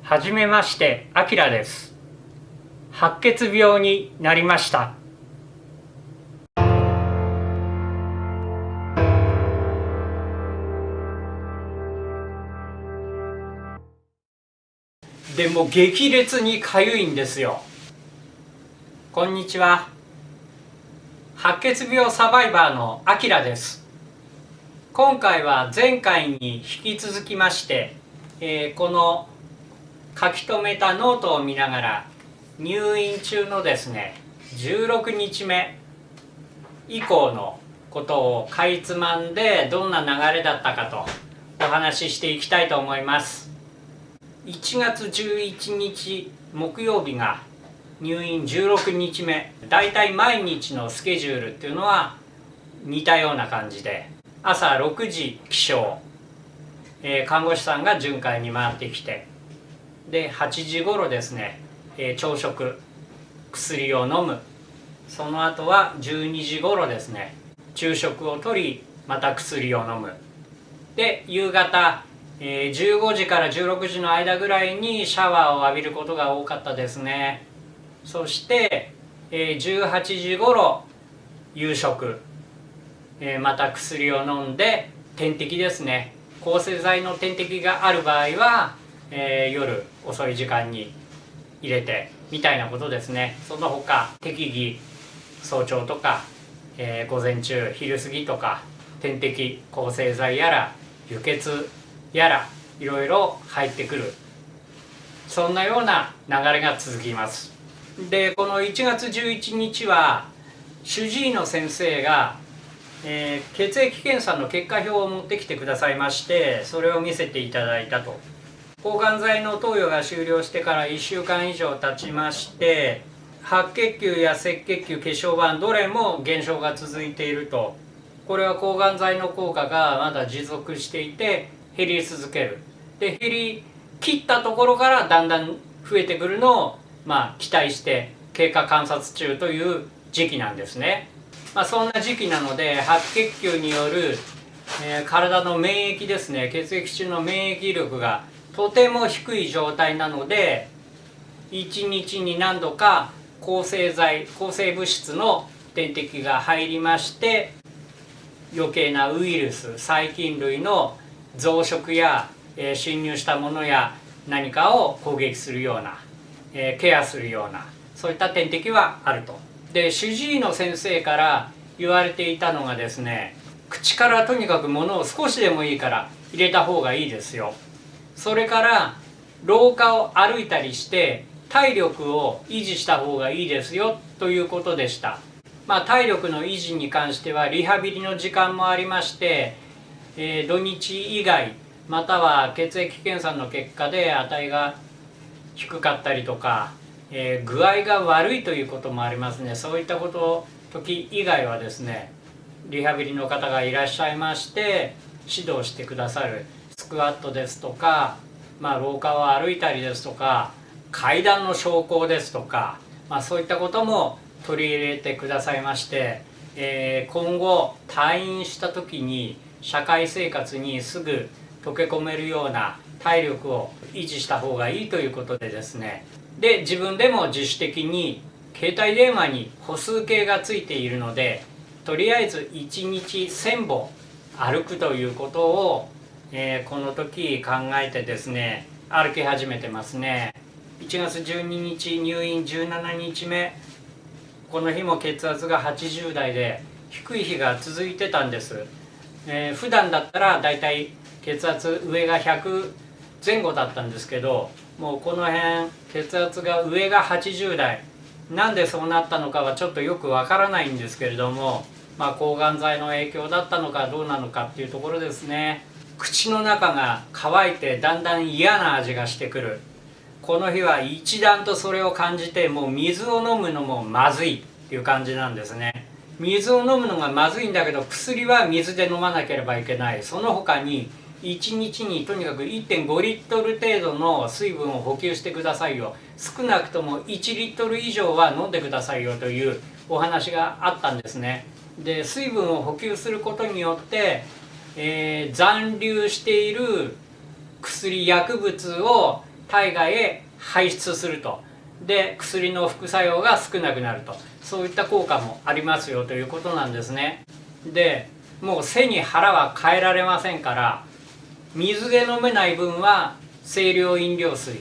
はじめまして、あきらです。白血病になりました。でも激烈にかゆいんですよ。こんにちは。白血病サバイバーのあきらです。今回は前回に引き続きまして、この書き留めたノートを見ながら入院中のですね16日目以降のことをかいつまんでどんな流れだったかとお話ししていきたいと思います。1月11日木曜日が入院16日目、だいたい毎日のスケジュールっていうのは似たような感じで、朝6時起床、看護師さんが巡回に回ってきて、で8時頃ですね、朝食薬を飲む。その後は12時頃ですね、昼食をとりまた薬を飲む。で夕方、15時から16時の間ぐらいにシャワーを浴びることが多かったですね。そして、18時頃夕食、また薬を飲んで点滴ですね、抗生剤の点滴がある場合は、夜遅い時間に入れてみたいなことですね。その他適宜早朝とか、午前中昼過ぎとか点滴抗生剤やら輸血やらいろいろ入ってくる、そんなような流れが続きます。でこの1月11日は主治医の先生が、血液検査の結果表を持ってきてくださいまして、それを見せていただいたと。抗がん剤の投与が終了してから1週間以上経ちまして、白血球や赤血球血小板どれも減少が続いていると。これは抗がん剤の効果がまだ持続していて減り続ける。で減り切ったところからだんだん増えてくるのを、期待して経過観察中という時期なんですね。そんな時期なので白血球による、体の免疫ですね、血液中の免疫力がとても低い状態なので、1日に何度か抗生剤抗生物質の点滴が入りまして、余計なウイルス細菌類の増殖や、侵入したものや何かを攻撃するような、ケアするような、そういった点滴はあると。で主治医の先生から言われていたのがですね、口からとにかく物を少しでもいいから入れた方がいいですよ。それから廊下を歩いたりして体力を維持した方がいいですよということでした。体力の維持に関してはリハビリの時間もありまして、土日以外または血液検査の結果で値が低かったりとか、具合が悪いということもありますね。そういった時以外はですね、リハビリの方がいらっしゃいまして指導してくださるスクワットですとか、廊下を歩いたりですとか階段の昇降ですとか、そういったことも取り入れてくださいまして、今後退院した時に社会生活にすぐ溶け込めるような体力を維持した方がいいということでですね、で自分でも自主的に携帯電話に歩数計がついているので、とりあえず1日1000歩歩くということを、この時考えてですね歩き始めてますね。1月12日入院17日目、この日も血圧が80台で低い日が続いてたんです。普段だったらだいたい血圧上が100前後だったんですけど、もうこの辺血圧が上が80台、なんでそうなったのかはちょっとよくわからないんですけれども、抗がん剤の影響だったのかどうなのかっていうところですね。口の中が乾いてだんだん嫌な味がしてくる。この日は一段とそれを感じて、もう水を飲むのもまずいっていう感じなんですね。水を飲むのがまずいんだけど薬は水で飲まなければいけない。その他に1日にとにかく 1.5 リットル程度の水分を補給してくださいよ、少なくとも1リットル以上は飲んでくださいよというお話があったんですね。で水分を補給することによって、残留している薬薬物を、体外へ排出すると。で薬の副作用が少なくなると、そういった効果もありますよということなんですね。でもう背に腹は変えられませんから、水で飲めない分は清涼飲料水、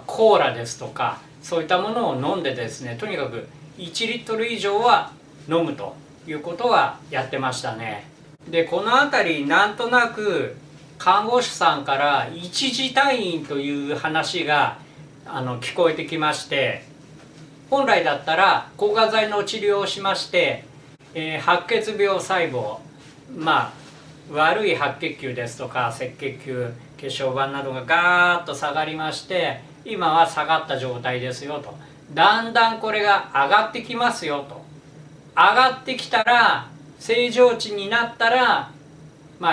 コーラですとかそういったものを飲んでですね、とにかく1リットル以上は飲むということはやってましたね。でこの辺りなんとなく看護師さんから一時退院という話が聞こえてきまして、本来だったら抗がん剤の治療をしまして、白血病細胞、悪い白血球ですとか赤血球、血小板などがガーッと下がりまして、今は下がった状態ですよと。だんだんこれが上がってきますよと。上がってきたら正常値になったら、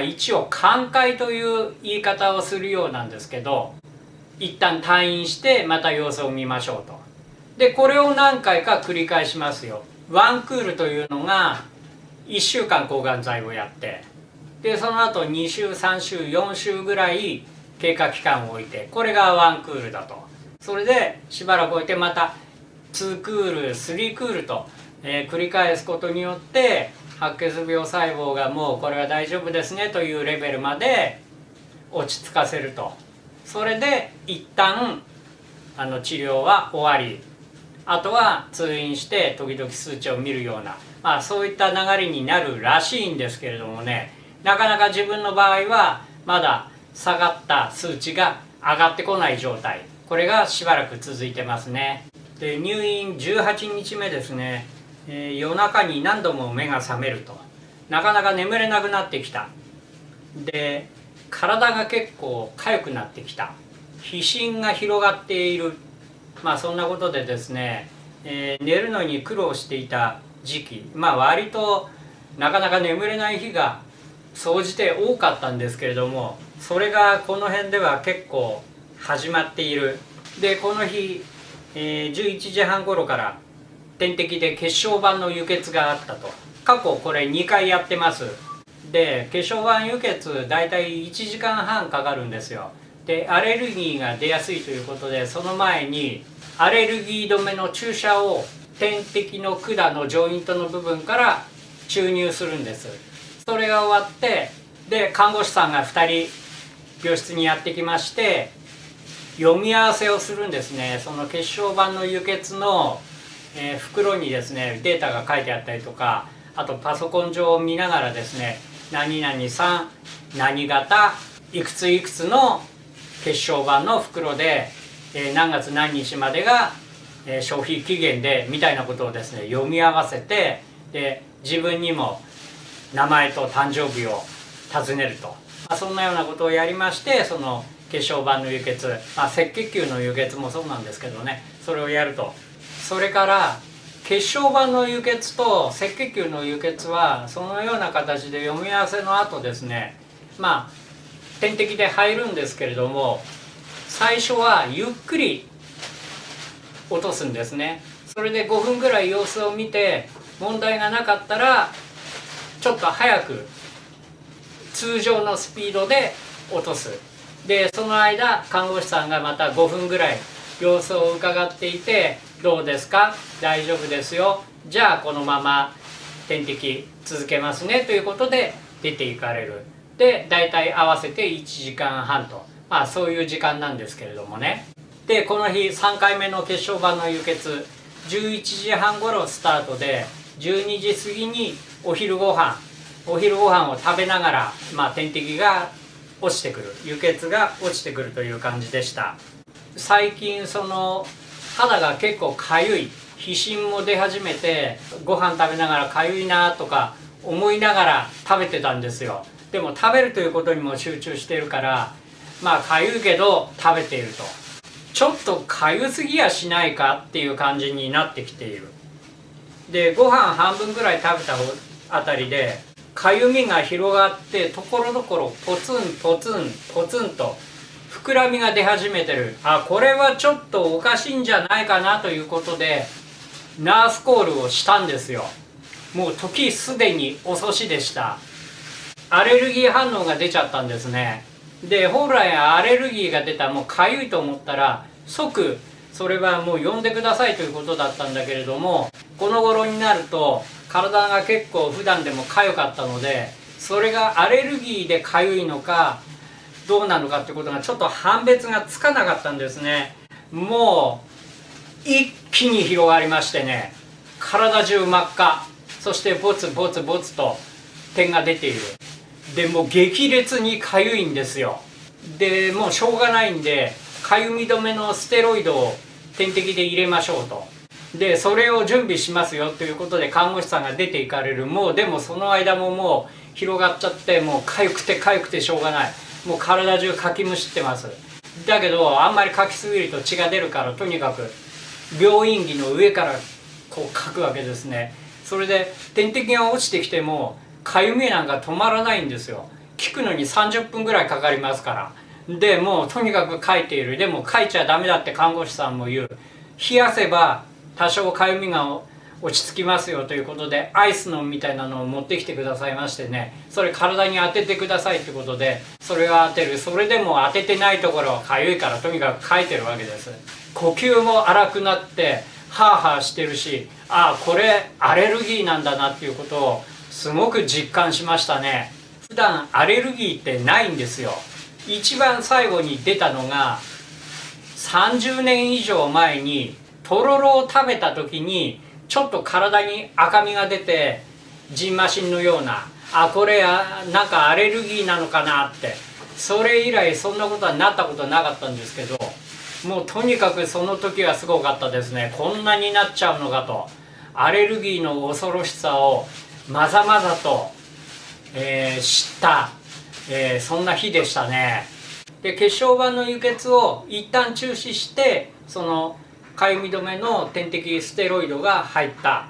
一応寛解という言い方をするようなんですけど、一旦退院してまた様子を見ましょうと。でこれを何回か繰り返しますよ。ワンクールというのが1週間抗がん剤をやって、でその後2週3週4週ぐらい経過期間を置いて、これがワンクールだと。それでしばらく置いてまた2クール3クールと、繰り返すことによって白血病細胞がもうこれは大丈夫ですねというレベルまで落ち着かせると。それで一旦治療は終わり、あとは通院して時々数値を見るような、そういった流れになるらしいんですけれどもね、なかなか自分の場合はまだ下がった数値が上がってこない状態、これがしばらく続いてますね。で入院18日目ですね、夜中に何度も目が覚めると、なかなか眠れなくなってきた。で体が結構痒くなってきた、皮疹が広がっている、そんなことでですね、寝るのに苦労していた時期、割となかなか眠れない日が総じて多かったんですけれども、それがこの辺では結構始まっている。でこの日、11時半頃から点滴で血小板の輸血があったと。過去これ2回やってます。で血小板輸血だいたい1時間半かかるんですよ。でアレルギーが出やすいということで、その前にアレルギー止めの注射を点滴の管のジョイントの部分から注入するんです。それが終わって、で看護師さんが2人病室にやってきまして、読み合わせをするんですね。その血小板の輸血の、袋にですねデータが書いてあったりとか、あとパソコン上を見ながらですね、何々さん何型いくついくつの血小板の袋で、何月何日までが、消費期限でみたいなことをですね読み合わせて、で自分にも名前と誕生日を尋ねると、そんなようなことをやりまして、その血小板の輸血、赤血球の輸血もそうなんですけどね、それをやると。それから血小板の輸血と赤血球の輸血はそのような形で読み合わせの後ですね、点滴で入るんですけれども、最初はゆっくり落とすんですね。それで5分ぐらい様子を見て、問題がなかったらちょっと早く通常のスピードで落とす。でその間看護師さんがまた5分ぐらい様子を伺っていて、どうですか、大丈夫ですよ、じゃあこのまま点滴続けますねということで出ていかれる。で大体合わせて1時間半と、そういう時間なんですけれどもね。でこの日3回目の血小板の輸血、11時半頃スタートで、12時過ぎにお昼ご飯を食べながら、点滴が落ちてくる、輸血が落ちてくるという感じでした。最近その肌が結構かゆい、皮疹も出始めて、ご飯食べながらかゆいなとか思いながら食べてたんですよ。でも食べるということにも集中しているから、かゆいけど食べていると、ちょっとかゆすぎやしないかっていう感じになってきている。でご飯半分ぐらい食べたあたりでかゆみが広がって、ところどころポツンポツンポツンと膨らみが出始めてる。これはちょっとおかしいんじゃないかなということでナースコールをしたんですよ。もう時すでに遅しでした。アレルギー反応が出ちゃったんですね。で本来アレルギーが出た、もうかゆいと思ったら即それはもう呼んでくださいということだったんだけれども、この頃になると体が結構普段でもかゆかったので、それがアレルギーでかゆいのかどうなのかってことがちょっと判別がつかなかったんですね。もう一気に広がりましてね、体中真っ赤、そしてボツボツボツと点が出ている。でもう激烈にかゆいんですよ。でもうしょうがないんで、かゆみ止めのステロイドを点滴で入れましょうと。でそれを準備しますよということで看護師さんが出て行かれる。もうでもその間ももう広がっちゃって、もうかゆくてかゆくてしょうがない。もう体中かきむしってます。だけどあんまりかきすぎると血が出るから、とにかく病院着の上からこうかくわけですね。それで点滴が落ちてきてもかゆみなんか止まらないんですよ。効くのに30分ぐらいかかりますから。でもうとにかくかいている。でもかいちゃダメだって看護師さんも言う。冷やせば多少かゆみが落ち着きますよということで、アイスのみたいなのを持ってきてくださいましてね、それ体に当ててくださいってことでそれを当てる。それでも当ててないところはかゆいからとにかくかいてるわけです。呼吸も荒くなってハーハーしてるし、ああこれアレルギーなんだなっていうことをすごく実感しましたね。普段アレルギーってないんですよ。一番最後に出たのが30年以上前にとろろを食べた時にちょっと体に赤みが出て、ジンマシンのような、あこれなんかアレルギーなのかなって、それ以来そんなことはなったことなかったんですけど、もうとにかくその時はすごかったですね。こんなになっちゃうのかと、アレルギーの恐ろしさをまざまざと、知った、そんな日でしたね。で血小板の輸血を一旦中止して、そのかゆみ止めの点滴ステロイドが入った。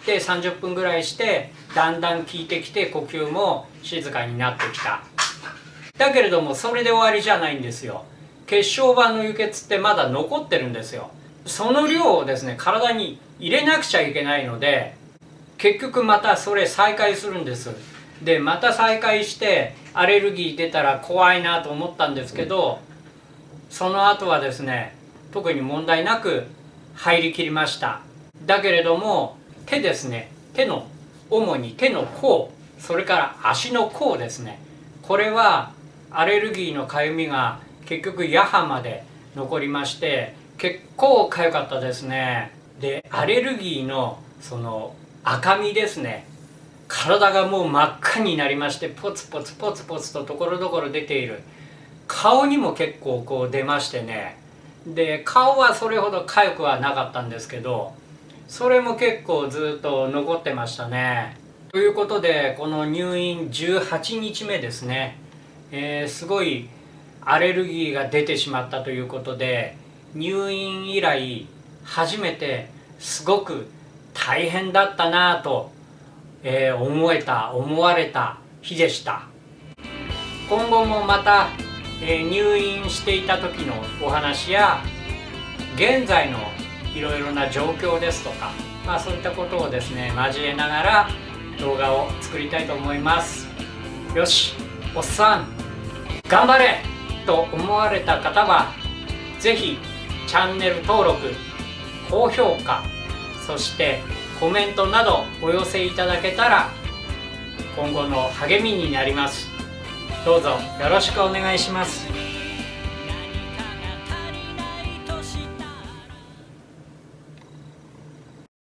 で30分ぐらいしてだんだん効いてきて呼吸も静かになってきた。だけれどもそれで終わりじゃないんですよ。血小板の輸血ってまだ残ってるんですよ。その量をですね体に入れなくちゃいけないので、結局またそれ再開するんです。でまた再開してアレルギー出たら怖いなと思ったんですけど、その後はですね特に問題なく入りきりました。だけれども手ですね、手の主に手の甲、それから足の甲ですね、これはアレルギーのかゆみが結局夜半まで残りまして、結構かゆかったですね。でアレルギーのその赤みですね、体がもう真っ赤になりまして、ポツポツポツポツとところどころ出ている。顔にも結構こう出ましてね、で顔はそれほど痒くはなかったんですけど、それも結構ずっと残ってましたね。ということでこの入院18日目ですね、すごいアレルギーが出てしまったということで、入院以来初めてすごく大変だったなぁと、思われた日でした。今後もまた、入院していた時のお話や現在のいろいろな状況ですとか、そういったことをですね交えながら動画を作りたいと思います。よしおっさん頑張れと思われた方は是非チャンネル登録、高評価、そしてコメントなどお寄せいただけたら今後の励みになります。どうぞよろしくお願いします。